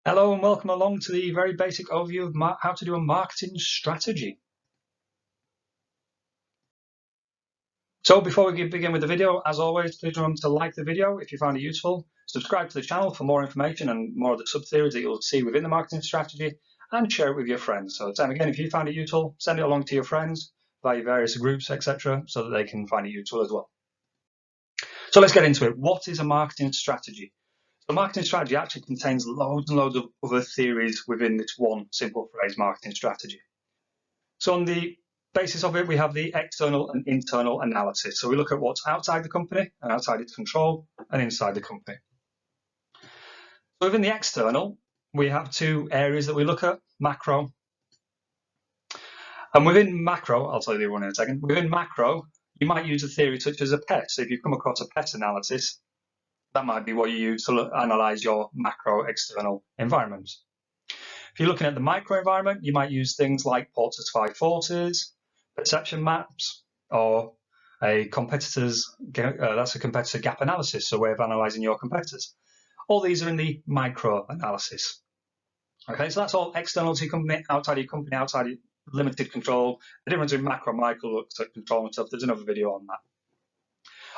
Hello and welcome along to the very basic overview of how to do a marketing strategy. So before we begin with the video, as always, please remember to like the video if you find it useful, subscribe to the channel for more information and more of the sub-theories that you'll see within the marketing strategy, and share it with your friends. So again, if you find it useful, send it along to your friends via various groups, etc., so that they can find it useful as well. So let's get into it. What is a marketing strategy? The marketing strategy actually contains loads and loads of other theories within this one simple phrase, marketing strategy. So on the basis of it, we have the external and internal analysis. So we look at what's outside the company and outside its control and inside the company. So within the external, we have two areas that we look at, macro. And within macro, I'll tell you the other one in a second. Within macro, you might use a theory such as a PET. So if you come across a PET analysis, that might be what you use to analyze your macro external environments. If you're looking at the micro environment, you might use things like port certified forces, perception maps, or a competitor's, that's a competitor gap analysis, so a way of analyzing your competitors. All these are in the micro analysis. Okay, so that's all external to your company, outside your limited control. The difference between macro and micro looks at control and stuff. There's another video on that.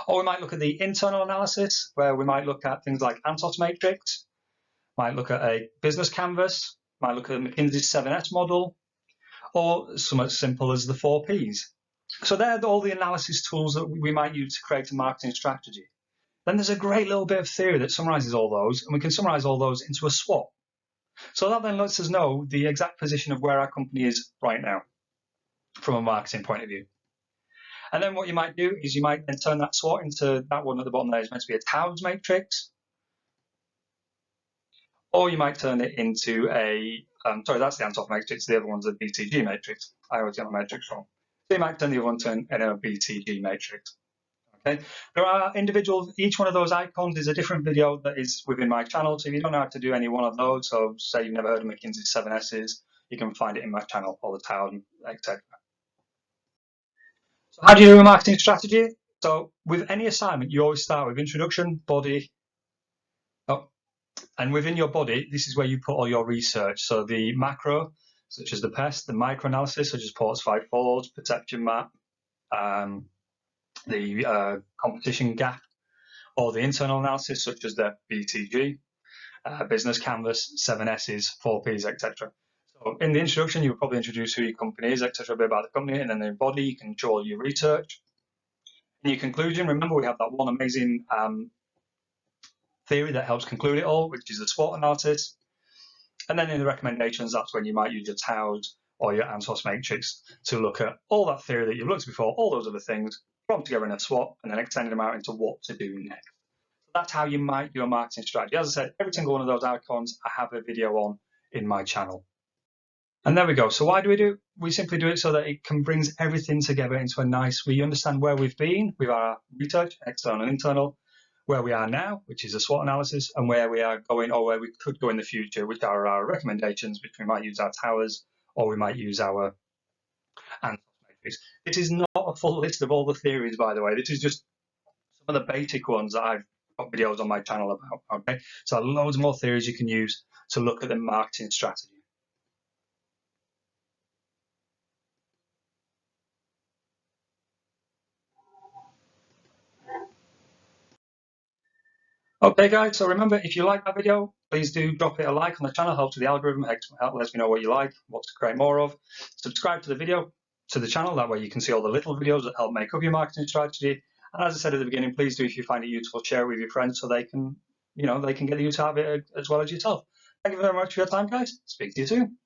Or we might look at the internal analysis, where we might look at things like Antos matrix, might look at a business canvas, might look at McKinsey's 7S model, or something as simple as the 4 Ps. So they're all the analysis tools that we might use to create a marketing strategy. Then there's a great little bit of theory that summarizes all those, and we can summarize all those into a SWOT. So that then lets us know the exact position of where our company is right now from a marketing point of view. And then what you might do is you might then turn that SWOT into that one at the bottom there is meant to be a Towers matrix. Or you might turn it into a, sorry, that's the Antos matrix, the other one's a BTG matrix. I always get my matrix wrong. So you might turn the other one into a BTG matrix. Okay. There are individual, each one of those icons is a different video that is within my channel. So if you don't know how to do any one of those, so say you've never heard of McKinsey's 7S's, you can find it in my channel, all the towers, etc. So how do you do a marketing strategy? So with any assignment, you always start with introduction, body, and within your body, this is where you put all your research. So the macro, such as the PEST, the micro analysis, such as ports 5-4s, perception map, the competition gap, or the internal analysis, such as the BTG, business canvas, 7S's, 4 Ps, etc. So in the introduction, you would probably introduce who your company is, etc., a bit about the company, and then in the body, you can show all your research. In your conclusion, remember we have that one amazing theory that helps conclude it all, which is the SWOT analysis. And then in the recommendations, that's when you might use your Towers or your Antos matrix to look at all that theory that you've looked at before, all those other things, put them together in a SWOT, and then extend them out into what to do next. So that's how you might do a marketing strategy. As I said, every single one of those icons I have a video on in my channel. And there we go. So why do we do it? We simply do it so that it brings everything together into a nice, we understand where we've been with our research, external and internal, where we are now, which is a SWOT analysis, and where we are going or where we could go in the future, which are our recommendations, which we might use our Towers or we might use our Antos matrix. This is not a full list of all the theories, by the way. This is just some of the basic ones that I've got videos on my channel about. Okay, so loads more theories you can use to look at the marketing strategy. Okay guys, so remember, if you like that video, please do drop it a like on the channel, helps with the algorithm, lets me know what you like, what to create more of. Subscribe to the video, to the channel, that way you can see all the little videos that help make up your marketing strategy. And as I said at the beginning, please do, if you find it useful, share it with your friends so they can, they can get the use out of it as well as yourself. Thank you very much for your time, guys. Speak to you soon.